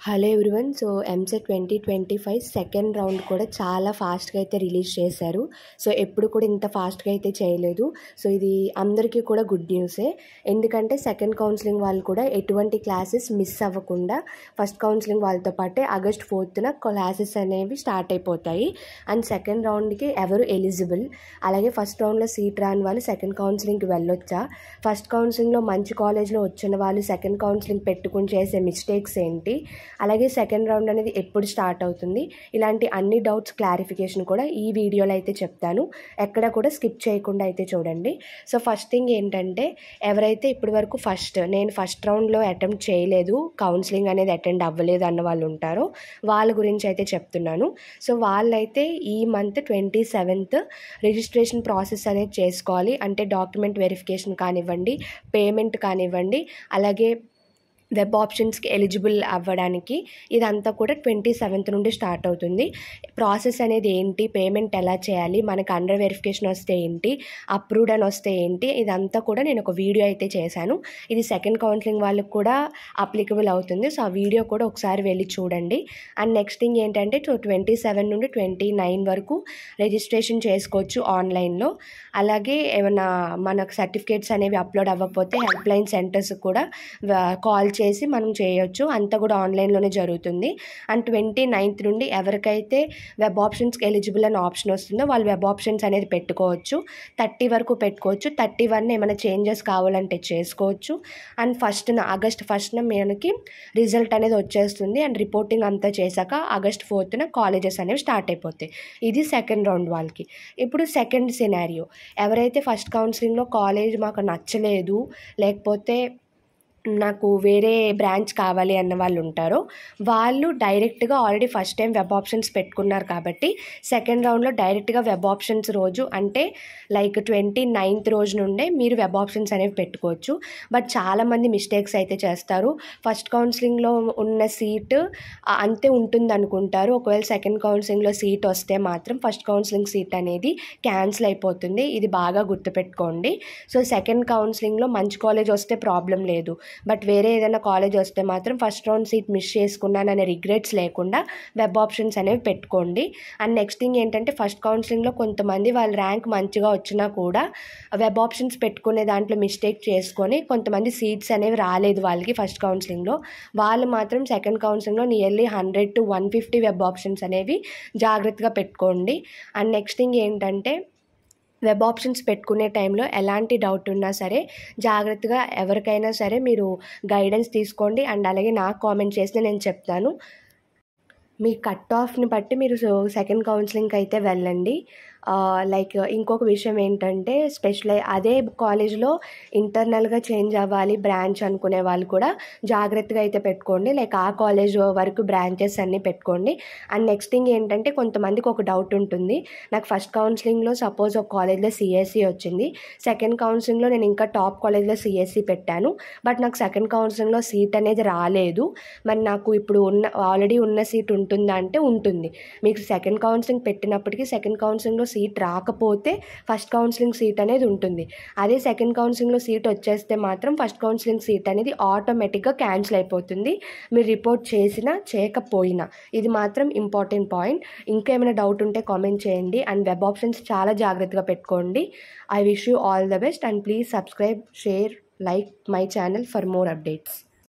Hello everyone. So EAMCET 2025 second round కూడా చాలా ఫాస్ట్గా అయితే రిలీజ్ చేశారు. సో ఎప్పుడు కూడా ఇంత ఫాస్ట్గా అయితే చేయలేదు. సో ఇది అందరికీ కూడా గుడ్ న్యూసే. ఎందుకంటే సెకండ్ కౌన్సిలింగ్ వాళ్ళు కూడా ఎటువంటి క్లాసెస్ మిస్ అవ్వకుండా ఫస్ట్ కౌన్సిలింగ్ వాళ్ళతో పాటే ఆగస్ట్ 4th క్లాసెస్ అనేవి స్టార్ట్ అయిపోతాయి. అండ్ సెకండ్ రౌండ్కి ఎవరు ఎలిజిబుల్, అలాగే ఫస్ట్ రౌండ్లో సీట్ రాని వాళ్ళు సెకండ్ కౌన్సిలింగ్కి వెళ్ళొచ్చా, ఫస్ట్ కౌన్సిలింగ్లో మంచి కాలేజ్లో వచ్చిన వాళ్ళు సెకండ్ కౌన్సిలింగ్ పెట్టుకుని చేసే మిస్టేక్స్ ఏంటి, అలాగే సెకండ్ రౌండ్ అనేది ఎప్పుడు స్టార్ట్ అవుతుంది, ఇలాంటి అన్ని డౌట్స్ క్లారిఫికేషన్ కూడా ఈ వీడియోలో అయితే చెప్తాను. ఎక్కడ కూడా స్కిప్ చేయకుండా అయితే చూడండి. సో ఫస్ట్ థింగ్ ఏంటంటే, ఎవరైతే ఇప్పటి వరకు నేను ఫస్ట్ రౌండ్లో అటెంప్ట్ చేయలేదు, కౌన్సిలింగ్ అనేది అటెండ్ అవ్వలేదు అన్న వాళ్ళు ఉంటారో వాళ్ళ గురించి అయితే చెప్తున్నాను. సో వాళ్ళైతే ఈ మంత్ 27th రిజిస్ట్రేషన్ ప్రాసెస్ అనేది చేసుకోవాలి. అంటే డాక్యుమెంట్ వెరిఫికేషన్ కానివ్వండి, పేమెంట్ కానివ్వండి, అలాగే వెబ్ ఆప్షన్స్కి ఎలిజిబుల్ అవ్వడానికి ఇదంతా కూడా 27th నుండి స్టార్ట్ అవుతుంది. ప్రాసెస్ అనేది ఏంటి, పేమెంట్ ఎలా చేయాలి, మనకు అండర్ వెరిఫికేషన్ వస్తే ఏంటి, అప్రూవ్డ్ అని వస్తే ఏంటి, ఇదంతా కూడా నేను ఒక వీడియో అయితే చేశాను. ఇది సెకండ్ కౌన్సిలింగ్ వాళ్ళకి కూడా అప్లికబుల్ అవుతుంది. సో ఆ వీడియో కూడా ఒకసారి వెళ్ళి చూడండి. అండ్ నెక్స్ట్ థింగ్ ఏంటంటే 27 నుండి 29 వరకు రిజిస్ట్రేషన్ చేసుకోవచ్చు ఆన్లైన్లో. అలాగే ఏమైనా మనకు సర్టిఫికేట్స్ అనేవి అప్లోడ్ అవ్వకపోతే హెల్ప్ లైన్ సెంటర్స్ కూడా కాల్ చేసి మనం చేయొచ్చు. అంతా కూడా ఆన్లైన్లోనే జరుగుతుంది. అండ్ 29th నుండి ఎవరికైతే వెబ్ ఆప్షన్స్కి ఎలిజిబుల్ అనే ఆప్షన్ వస్తుందో వాళ్ళు వెబ్ ఆప్షన్స్ అనేది పెట్టుకోవచ్చు. 30 వరకు పెట్టుకోవచ్చు. 31 ఏమైనా చేంజెస్ కావాలంటే చేసుకోవచ్చు. అండ్ ఆగస్ట్ 1st మనకి రిజల్ట్ అనేది వచ్చేస్తుంది. అండ్ రిపోర్టింగ్ అంతా చేశాక ఆగస్ట్ 4th కాలేజెస్ అనేవి స్టార్ట్ అయిపోతాయి. ఇది సెకండ్ రౌండ్ వాళ్ళకి. ఇప్పుడు సెకండ్ సినారియో, ఎవరైతే ఫస్ట్ కౌన్సిలింగ్లో కాలేజ్ మాకు నచ్చలేదు, లేకపోతే నాకు వేరే బ్రాంచ్ కావాలి అన్న వాళ్ళు ఉంటారో వాళ్ళు డైరెక్ట్గా already first time web options పెట్టుకున్నారు కాబట్టి సెకండ్ రౌండ్లో డైరెక్ట్గా వెబ్ ఆప్షన్స్ రోజు, అంటే లైక్ 29th రోజు నుండే మీరు వెబ్ ఆప్షన్స్ అనేవి పెట్టుకోవచ్చు. బట్ చాలామంది మిస్టేక్స్ అయితే చేస్తారు. ఫస్ట్ కౌన్సిలింగ్లో ఉన్న సీట్ అంతే ఉంటుంది అనుకుంటారు. ఒకవేళ సెకండ్ కౌన్సిలింగ్లో సీట్ వస్తే మాత్రం ఫస్ట్ కౌన్సిలింగ్ సీట్ అనేది క్యాన్సిల్ అయిపోతుంది. ఇది బాగా గుర్తుపెట్టుకోండి. సో సెకండ్ కౌన్సిలింగ్లో మంచి కాలేజ్ వస్తే ప్రాబ్లం లేదు, బట్ వేరే ఏదైనా కాలేజ్ వస్తే మాత్రం ఫస్ట్ రౌండ్ సీట్ మిస్ చేసుకున్నాననే రిగ్రెట్స్ లేకుండా వెబ్ ఆప్షన్స్ అనేవి పెట్టుకోండి. అండ్ నెక్స్ట్ థింగ్ ఏంటంటే, ఫస్ట్ కౌన్సిలింగ్లో కొంతమంది వాళ్ళ ర్యాంక్ మంచిగా వచ్చినా కూడా వెబ్ ఆప్షన్స్ పెట్టుకునే దాంట్లో మిస్టేక్ చేసుకొని కొంతమంది సీట్స్ అనేవి రాలేదు వాళ్ళకి ఫస్ట్ కౌన్సిలింగ్లో. వాళ్ళు మాత్రం సెకండ్ కౌన్సిలింగ్లో నియర్లీ 100 to 150 వెబ్ ఆప్షన్స్ అనేవి జాగ్రత్తగా పెట్టుకోండి. అండ్ నెక్స్ట్ థింగ్ ఏంటంటే, వెబ్ ఆప్షన్స్ పెట్టుకునే టైంలో ఎలాంటి డౌట్ ఉన్నా సరే జాగ్రత్తగా ఎవరికైనా సరే మీరు గైడెన్స్ తీసుకోండి. అండ్ అలాగే నాకు కామెంట్ చేస్తే నేను చెప్తాను. మీ కట్ ఆఫ్ని బట్టి మీరు సెకండ్ కౌన్సిలింగ్కి అయితే వెళ్ళండి. లైక్ ఇంకొక విషయం ఏంటంటే, అదే కాలేజ్లో ఇంటర్నల్గా చేంజ్ అవ్వాలి బ్రాంచ్ అనుకునే వాళ్ళు కూడా జాగ్రత్తగా అయితే పెట్టుకోండి. లైక్ ఆ కాలేజ్ వరకు బ్రాంచెస్ అన్నీ పెట్టుకోండి. అండ్ నెక్స్ట్ థింగ్ ఏంటంటే, కొంతమందికి ఒక డౌట్ ఉంటుంది, నాకు ఫస్ట్ కౌన్సిలింగ్లో సపోజ్ ఒక కాలేజ్లో సిఎస్సి వచ్చింది, సెకండ్ కౌన్సిలింగ్లో నేను ఇంకా టాప్ కాలేజ్లో సిఎస్సి పెట్టాను, బట్ నాకు సెకండ్ కౌన్సిలింగ్లో సీట్ అనేది రాలేదు, మరి నాకు ఇప్పుడు ఆల్రెడీ ఉన్న సీట్ ఉంటుందా అంటే ఉంటుంది. మీకు సెకండ్ కౌన్సిలింగ్ పెట్టినప్పటికీ సెకండ్ కౌన్సిలింగ్లో సీట్ రాకపోతే ఫస్ట్ కౌన్సిలింగ్ సీట్ అనేది ఉంటుంది. అదే సెకండ్ కౌన్సిలింగ్లో సీట్ వచ్చేస్తే మాత్రం ఫస్ట్ కౌన్సిలింగ్ సీట్ అనేది ఆటోమేటిక్గా క్యాన్సిల్ అయిపోతుంది, మీరు రిపోర్ట్ చేసినా చేయకపోయినా. ఇది మాత్రం ఇంపార్టెంట్ పాయింట్. ఇంకా ఏమైనా డౌట్ ఉంటే కామెంట్ చేయండి. అండ్ వెబ్ ఆప్షన్స్ చాలా జాగ్రత్తగా పెట్టుకోండి. I wish you all the best and please subscribe, share, like my channel for more updates.